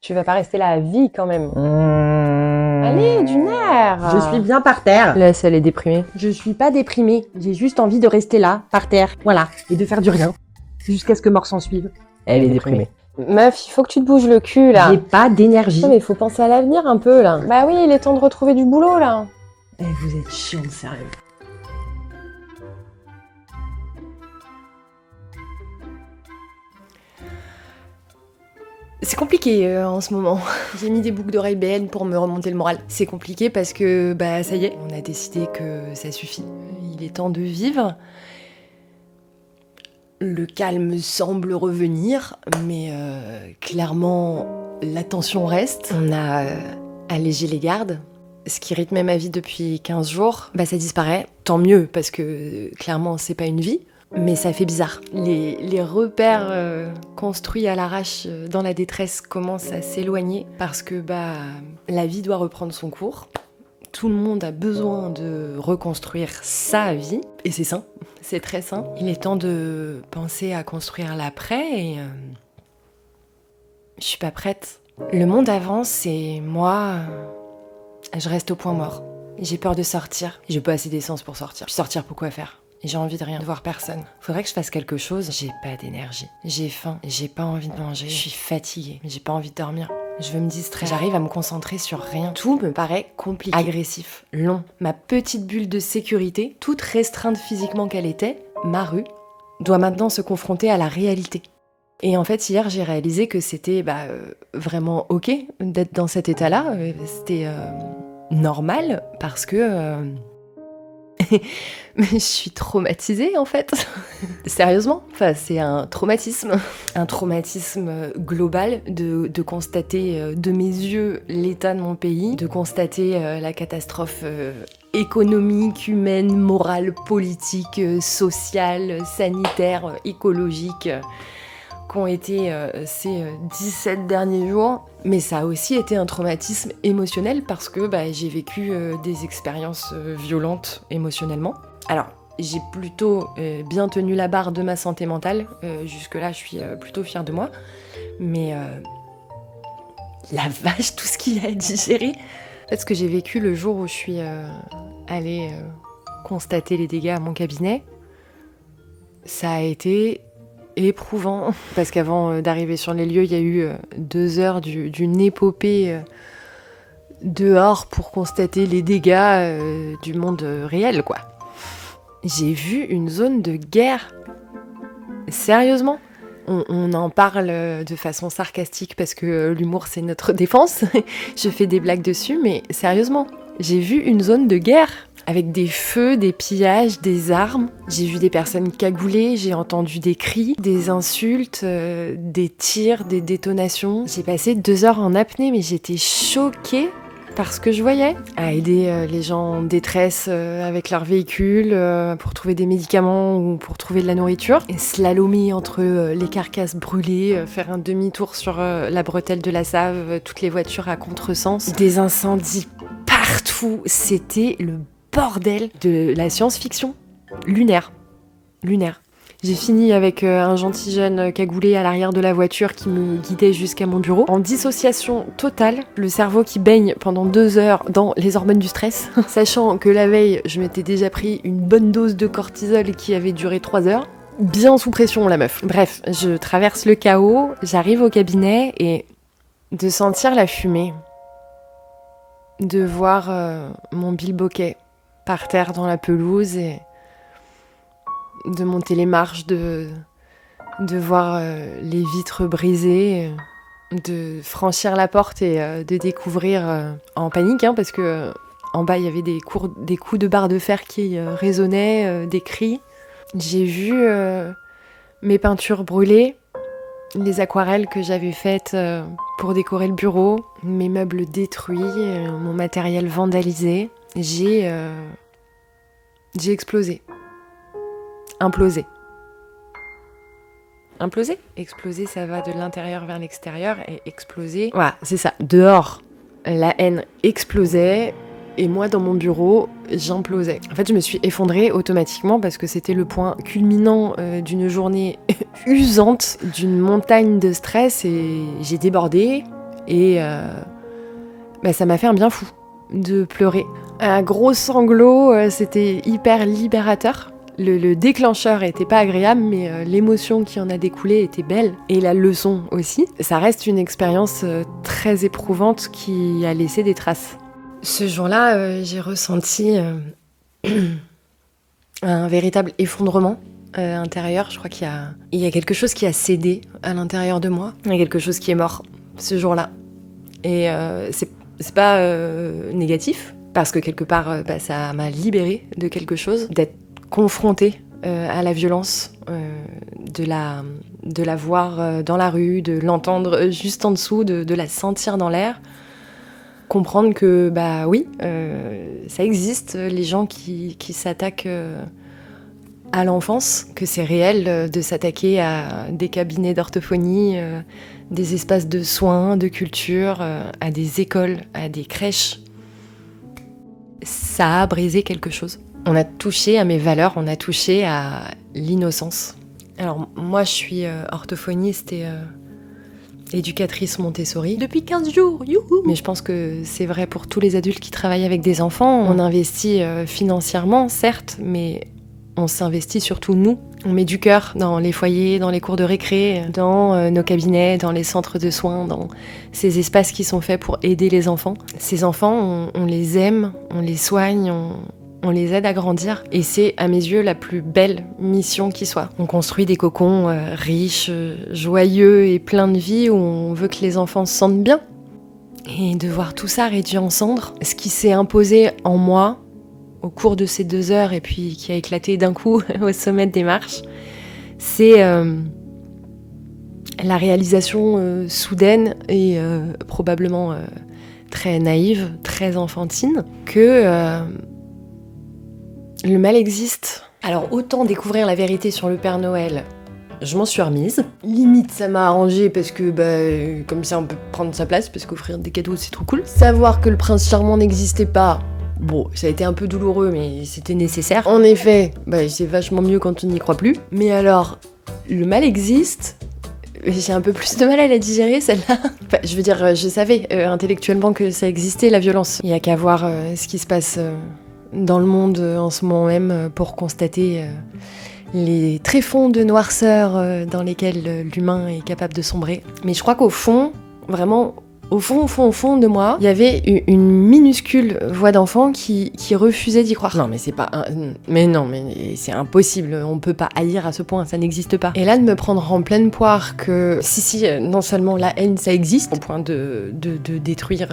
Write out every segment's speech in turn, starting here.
Tu vas pas rester là à vie quand même. Allez, du nerf. Je suis bien par terre. Laisse, elle est déprimée. Je suis pas déprimée. J'ai juste envie de rester là, par terre. Voilà. Et de faire du rien. Jusqu'à ce que mort s'en suive. Elle est déprimée. Meuf, il faut que tu te bouges le cul là. J'ai pas d'énergie. Non, mais il faut penser à l'avenir un peu là. Bah oui, il est temps de retrouver du boulot là. Eh, vous êtes chiante, sérieux. C'est compliqué en ce moment. J'ai mis des boucles d'oreilles BN pour me remonter le moral. C'est compliqué parce que, ça y est, on a décidé que ça suffit. Il est temps de vivre. Le calme semble revenir, mais clairement, la tension reste. On a allégé les gardes. Ce qui rythmait ma vie depuis 15 jours, ça disparaît. Tant mieux, parce que clairement, c'est pas une vie. Mais ça fait bizarre. Les repères construits à l'arrache dans la détresse commencent à s'éloigner parce que la vie doit reprendre son cours. Tout le monde a besoin de reconstruire sa vie et c'est sain, c'est très sain. Il est temps de penser à construire l'après et je suis pas prête. Le monde avance et moi, je reste au point mort. J'ai peur de sortir. J'ai pas assez d'essence pour sortir. Puis sortir pour quoi faire ? J'ai envie de rien, de voir personne. Faudrait que je fasse quelque chose. J'ai pas d'énergie. J'ai faim. J'ai pas envie de manger. Je suis fatiguée. J'ai pas envie de dormir. Je veux me distraire. J'arrive à me concentrer sur rien. Tout me paraît compliqué. Agressif. Long. Ma petite bulle de sécurité, toute restreinte physiquement qu'elle était, ma rue, doit maintenant se confronter à la réalité. Et en fait, hier, j'ai réalisé que c'était vraiment ok d'être dans cet état-là. C'était normal parce que... Mais je suis traumatisée en fait. Sérieusement, c'est un traumatisme. Un traumatisme global de constater de mes yeux l'état de mon pays, de constater la catastrophe économique, humaine, morale, politique, sociale, sanitaire, écologique qu'ont été ces 17 derniers jours. Mais ça a aussi été un traumatisme émotionnel parce que j'ai vécu des expériences violentes émotionnellement. Alors, j'ai plutôt bien tenu la barre de ma santé mentale. Jusque-là, je suis plutôt fière de moi. Mais la vache, tout ce qu'il y a à digérer. En fait, ce que j'ai vécu le jour où je suis allée constater les dégâts à mon cabinet, ça a été éprouvant, parce qu'avant d'arriver sur les lieux, il y a eu 2 heures d'une épopée dehors pour constater les dégâts du monde réel, quoi. J'ai vu une zone de guerre. Sérieusement. On en parle de façon sarcastique parce que l'humour, c'est notre défense. Je fais des blagues dessus, mais sérieusement, j'ai vu une zone de guerre. Avec des feux, des pillages, des armes. J'ai vu des personnes cagoulées, j'ai entendu des cris, des insultes, des tirs, des détonations. J'ai passé 2 heures en apnée, mais j'étais choquée par ce que je voyais. À aider les gens en détresse avec leur véhicule pour trouver des médicaments ou pour trouver de la nourriture. Et slalomer entre les carcasses brûlées, faire un demi-tour sur la bretelle de la Save, toutes les voitures à contresens. Des incendies partout. C'était le bordel de la science-fiction lunaire. J'ai fini avec un gentil jeune cagoulé à l'arrière de la voiture qui me guidait jusqu'à mon bureau. En dissociation totale, le cerveau qui baigne pendant 2 heures dans les hormones du stress, sachant que la veille, je m'étais déjà pris une bonne dose de cortisol qui avait duré 3 heures. Bien sous pression, la meuf. Bref, je traverse le chaos, j'arrive au cabinet et de sentir la fumée, de voir mon bilboquet par terre dans la pelouse et de monter les marches, de voir les vitres brisées, de franchir la porte et de découvrir en panique, parce que en bas il y avait des coups de barre de fer qui résonnaient, des cris. J'ai vu mes peintures brûlées, les aquarelles que j'avais faites pour décorer le bureau, mes meubles détruits, mon matériel vandalisé. J'ai explosé. Implosé. Imploser ? Exploser, ça va de l'intérieur vers l'extérieur, et exploser... Voilà, c'est ça. Dehors, la haine explosait, et moi, dans mon bureau, j'implosais. En fait, je me suis effondrée automatiquement parce que c'était le point culminant d'une journée usante, d'une montagne de stress, et j'ai débordé. Et ça m'a fait un bien fou de pleurer. Un gros sanglot, c'était hyper libérateur. Le déclencheur était pas agréable, mais l'émotion qui en a découlé était belle. Et la leçon aussi. Ça reste une expérience très éprouvante qui a laissé des traces. Ce jour-là, j'ai ressenti un véritable effondrement intérieur. Je crois qu'il y a quelque chose qui a cédé à l'intérieur de moi. Il y a quelque chose qui est mort ce jour-là. Et c'est pas négatif, parce que quelque part, ça m'a libérée de quelque chose, d'être confrontée à la violence, de la voir dans la rue, de l'entendre juste en dessous, de la sentir dans l'air. Comprendre que, oui, ça existe, les gens qui s'attaquent à l'enfance, que c'est réel de s'attaquer à des cabinets d'orthophonie, des espaces de soins, de culture, à des écoles, à des crèches. Ça a brisé quelque chose. On a touché à mes valeurs, on a touché à l'innocence. Alors moi je suis orthophoniste et éducatrice Montessori depuis 15 jours, youhou. Mais je pense que c'est vrai pour tous les adultes qui travaillent avec des enfants. On investit financièrement, certes, mais on s'investit surtout nous. On met du cœur dans les foyers, dans les cours de récré, dans nos cabinets, dans les centres de soins, dans ces espaces qui sont faits pour aider les enfants. Ces enfants, on les aime, on les soigne, on les aide à grandir. Et c'est, à mes yeux, la plus belle mission qui soit. On construit des cocons riches, joyeux et pleins de vie où on veut que les enfants se sentent bien. Et de voir tout ça réduit en cendres, ce qui s'est imposé en moi au cours de ces 2 heures et puis qui a éclaté d'un coup au sommet des marches, c'est la réalisation soudaine et probablement très naïve, très enfantine, que le mal existe. Alors autant découvrir la vérité sur le Père Noël, je m'en suis remise. Limite, ça m'a arrangé parce que comme ça on peut prendre sa place, parce qu'offrir des cadeaux c'est trop cool. Savoir que le prince charmant n'existait pas, bon, ça a été un peu douloureux, mais c'était nécessaire. En effet, c'est vachement mieux quand on n'y croit plus. Mais alors, le mal existe. J'ai un peu plus de mal à la digérer, celle-là. Je veux dire, je savais intellectuellement que ça existait, la violence. Il n'y a qu'à voir ce qui se passe dans le monde en ce moment même pour constater les tréfonds de noirceur dans lesquels l'humain est capable de sombrer. Mais je crois qu'au fond, vraiment, au fond de moi, il y avait une minuscule voix d'enfant qui refusait d'y croire. Non, mais c'est pas... Mais c'est impossible, on peut pas haïr à ce point, ça n'existe pas. Et là, de me prendre en pleine poire que... Si, non seulement la haine, ça existe, au point de détruire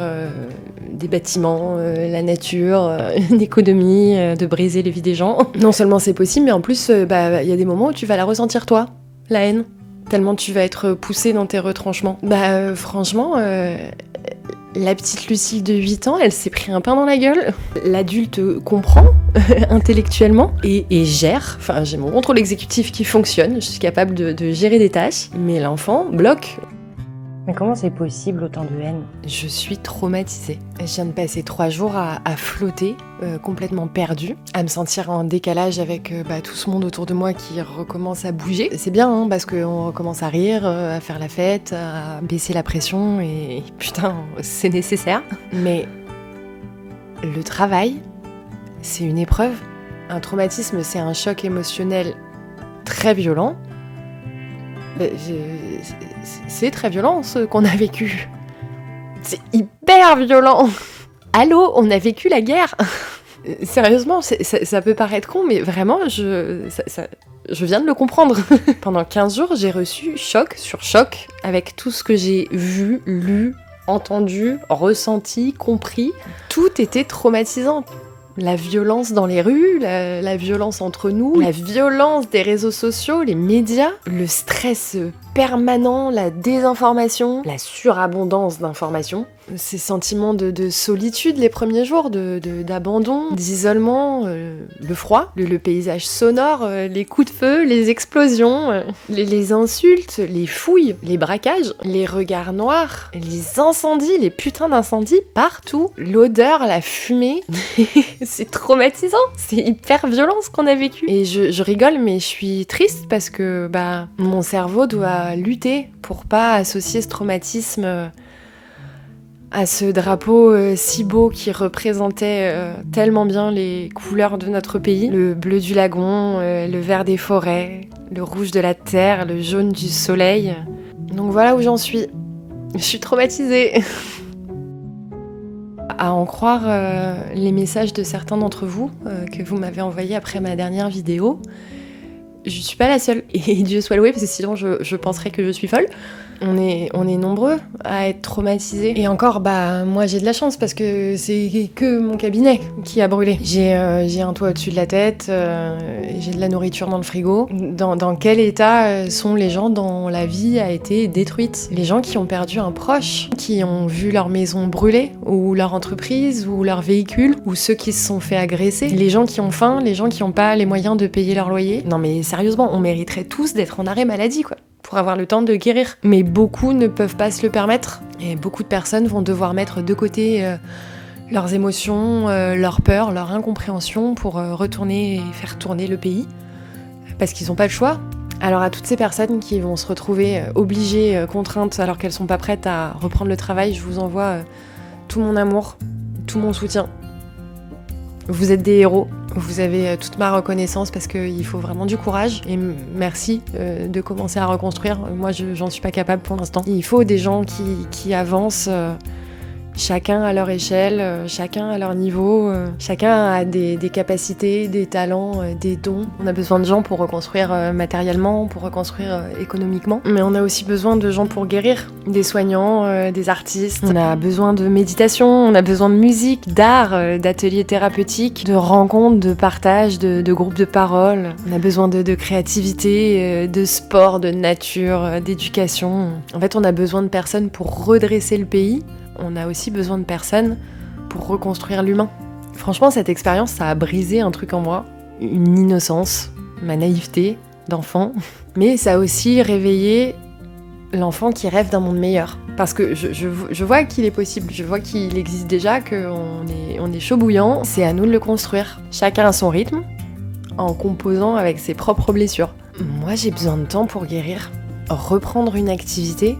des bâtiments, la nature, l'économie, de briser les vies des gens. Non seulement c'est possible, mais en plus, il y a des moments où tu vas la ressentir toi, la haine. Tellement tu vas être poussée dans tes retranchements. Franchement, la petite Lucille de 8 ans, elle s'est pris un pain dans la gueule. L'adulte comprend intellectuellement et gère. Enfin, j'ai mon contrôle exécutif qui fonctionne, je suis capable de gérer des tâches. Mais l'enfant bloque. Mais comment c'est possible, autant de haine? Je suis traumatisée. Je viens de passer 3 jours à flotter, complètement perdue, à me sentir en décalage avec tout ce monde autour de moi qui recommence à bouger. C'est bien, parce qu'on recommence à rire, à faire la fête, à baisser la pression, et putain, c'est nécessaire. Mais le travail, c'est une épreuve. Un traumatisme, c'est un choc émotionnel très violent. C'est très violent ce qu'on a vécu. C'est hyper violent. Allô, on a vécu la guerre. Sérieusement, ça peut paraître con, mais vraiment, je viens de le comprendre. Pendant 15 jours, j'ai reçu choc sur choc avec tout ce que j'ai vu, lu, entendu, ressenti, compris. Tout était traumatisant. La violence dans les rues, la violence entre nous, la violence des réseaux sociaux, les médias, le stress permanent, la désinformation, la surabondance d'informations, ces sentiments de solitude les premiers jours, d'abandon, d'isolement, le froid, le paysage sonore, les coups de feu, les explosions, les insultes, les fouilles, les braquages, les regards noirs, les incendies, les putains d'incendies partout, l'odeur, la fumée. C'est traumatisant, c'est hyper violent ce qu'on a vécu. Et je rigole, mais je suis triste parce que mon cerveau doit lutter pour pas associer ce traumatisme à ce drapeau si beau qui représentait tellement bien les couleurs de notre pays. Le bleu du lagon, le vert des forêts, le rouge de la terre, le jaune du soleil. Donc voilà où j'en suis. Je suis traumatisée. À en croire les messages de certains d'entre vous que vous m'avez envoyés après ma dernière vidéo, je suis pas la seule. Et Dieu soit loué, parce que sinon je penserais que je suis folle. On est nombreux à être traumatisés. Et encore, moi j'ai de la chance parce que c'est que mon cabinet qui a brûlé. J'ai un toit au-dessus de la tête, j'ai de la nourriture dans le frigo. Dans quel état sont les gens dont la vie a été détruite? Les gens qui ont perdu un proche, qui ont vu leur maison brûler, ou leur entreprise, ou leur véhicule, ou ceux qui se sont fait agresser. Les gens qui ont faim, les gens qui n'ont pas les moyens de payer leur loyer. Non mais sérieusement, on mériterait tous d'être en arrêt maladie, quoi, pour avoir le temps de guérir. Mais beaucoup ne peuvent pas se le permettre. Et beaucoup de personnes vont devoir mettre de côté leurs émotions, leurs peurs, leur incompréhension pour retourner et faire tourner le pays. Parce qu'ils n'ont pas le choix. Alors à toutes ces personnes qui vont se retrouver obligées, contraintes, alors qu'elles sont pas prêtes à reprendre le travail, je vous envoie tout mon amour, tout mon soutien. Vous êtes des héros, vous avez toute ma reconnaissance parce qu'il faut vraiment du courage et merci de commencer à reconstruire. Moi, j'en suis pas capable pour l'instant. Il faut des gens qui avancent, chacun à leur échelle, chacun à leur niveau, chacun a des capacités, des talents, des dons. On a besoin de gens pour reconstruire matériellement, pour reconstruire économiquement, mais on a aussi besoin de gens pour guérir, des soignants, des artistes. On a besoin de méditation, on a besoin de musique, d'art, d'ateliers thérapeutiques, de rencontres, de partage, de groupes de parole. On a besoin de créativité, de sport, de nature, d'éducation. En fait, on a besoin de personnes pour redresser le pays. On a aussi besoin de personnes pour reconstruire l'humain. Franchement, cette expérience, ça a brisé un truc en moi, une innocence, ma naïveté d'enfant, mais ça a aussi réveillé l'enfant qui rêve d'un monde meilleur. Parce que je vois qu'il est possible, je vois qu'il existe déjà, qu'on est chaud bouillant, c'est à nous de le construire. Chacun à son rythme, en composant avec ses propres blessures. Moi, j'ai besoin de temps pour guérir. Reprendre une activité,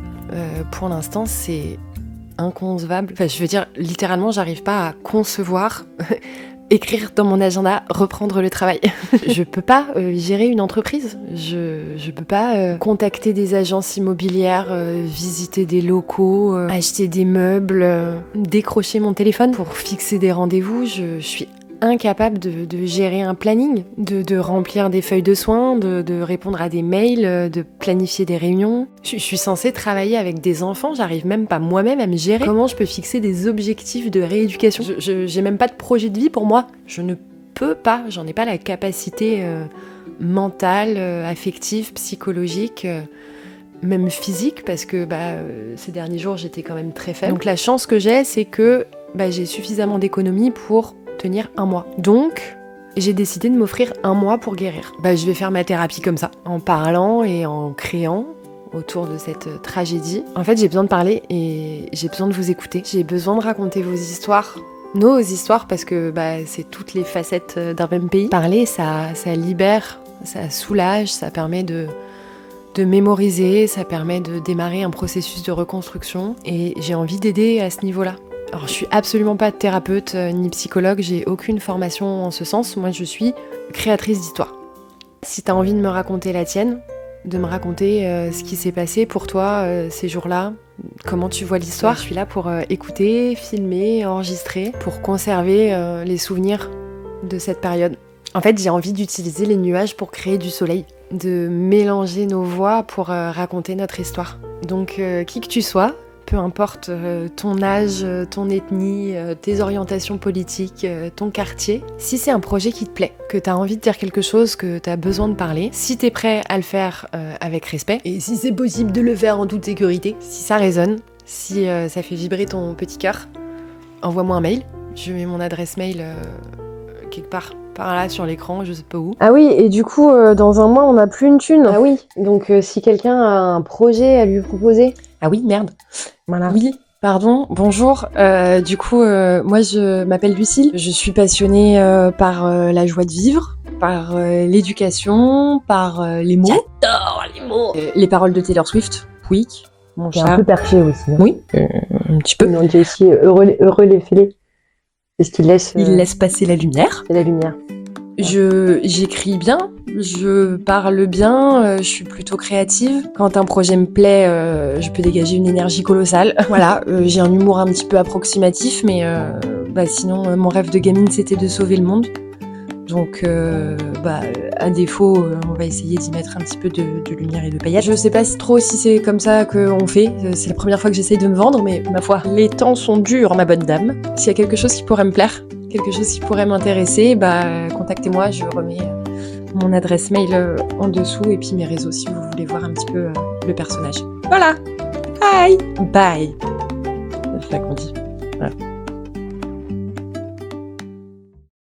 pour l'instant, c'est inconcevable. Enfin, je veux dire, littéralement, j'arrive pas à concevoir, écrire dans mon agenda, reprendre le travail. Je peux pas gérer une entreprise. Je peux pas contacter des agences immobilières, visiter des locaux, acheter des meubles, décrocher mon téléphone pour fixer des rendez-vous. Je suis incapable de gérer un planning, de remplir des feuilles de soins, de répondre à des mails, de planifier des réunions. Je suis censée travailler avec des enfants, j'arrive même pas moi-même à me gérer. Comment je peux fixer des objectifs de rééducation? J'ai même pas de projet de vie pour moi. Je ne peux pas, j'en ai pas la capacité mentale, affective, psychologique, même physique, parce que ces derniers jours j'étais quand même très faible. Donc la chance que j'ai, c'est que j'ai suffisamment d'économies pour tenir un mois. Donc, j'ai décidé de m'offrir un mois pour guérir. Je vais faire ma thérapie comme ça, en parlant et en créant autour de cette tragédie. En fait, j'ai besoin de parler et j'ai besoin de vous écouter. J'ai besoin de raconter vos histoires, nos histoires, parce que c'est toutes les facettes d'un même pays. Parler, ça libère, ça soulage, ça permet de mémoriser, ça permet de démarrer un processus de reconstruction et j'ai envie d'aider à ce niveau-là. Alors je suis absolument pas thérapeute ni psychologue, j'ai aucune formation en ce sens, moi je suis créatrice d'histoire. Si t'as envie de me raconter la tienne, de me raconter ce qui s'est passé pour toi ces jours-là, comment tu vois l'histoire, je suis là pour écouter, filmer, enregistrer, pour conserver les souvenirs de cette période. En fait, j'ai envie d'utiliser les nuages pour créer du soleil, de mélanger nos voix pour raconter notre histoire. Donc qui que tu sois, peu importe ton âge, ton ethnie, tes orientations politiques, ton quartier, si c'est un projet qui te plaît, que t'as envie de dire quelque chose, que t'as besoin de parler, si t'es prêt à le faire avec respect, et si c'est possible de le faire en toute sécurité, si ça résonne, si ça fait vibrer ton petit cœur, envoie-moi un mail. Je mets mon adresse mail quelque part par là sur l'écran, je sais pas où. Ah oui, et du coup, dans un mois, on n'a plus une thune. Ah oui, donc si quelqu'un a un projet à lui proposer... Ah oui, merde. Voilà. Oui, pardon, bonjour. Du coup, moi je m'appelle Lucille. Je suis passionnée par la joie de vivre, par l'éducation, par les mots. J'adore les mots. Les paroles de Taylor Swift, oui. mon C'est un chat. peu perché aussi. Hein. Oui, un petit peu. Mais on dit aussi heureux les fêlés. C'est ce qu'il laisse, Il laisse passer la lumière. la lumière. J'écris bien, je parle bien, je suis plutôt créative. Quand un projet me plaît, je peux dégager une énergie colossale. Voilà, j'ai un humour un petit peu approximatif, mais sinon, mon rêve de gamine, c'était de sauver le monde. Donc, à défaut, on va essayer d'y mettre un petit peu de lumière et de paillettes. Je sais pas trop si c'est comme ça qu'on fait. C'est la première fois que j'essaye de me vendre, mais ma foi, les temps sont durs, ma bonne dame. S'il y a quelque chose qui pourrait me plaire, quelque chose qui pourrait m'intéresser, contactez-moi, je remets mon adresse mail en dessous et puis mes réseaux si vous voulez voir un petit peu le personnage. Voilà. Bye. Bye. C'est ça qu'on dit. Voilà.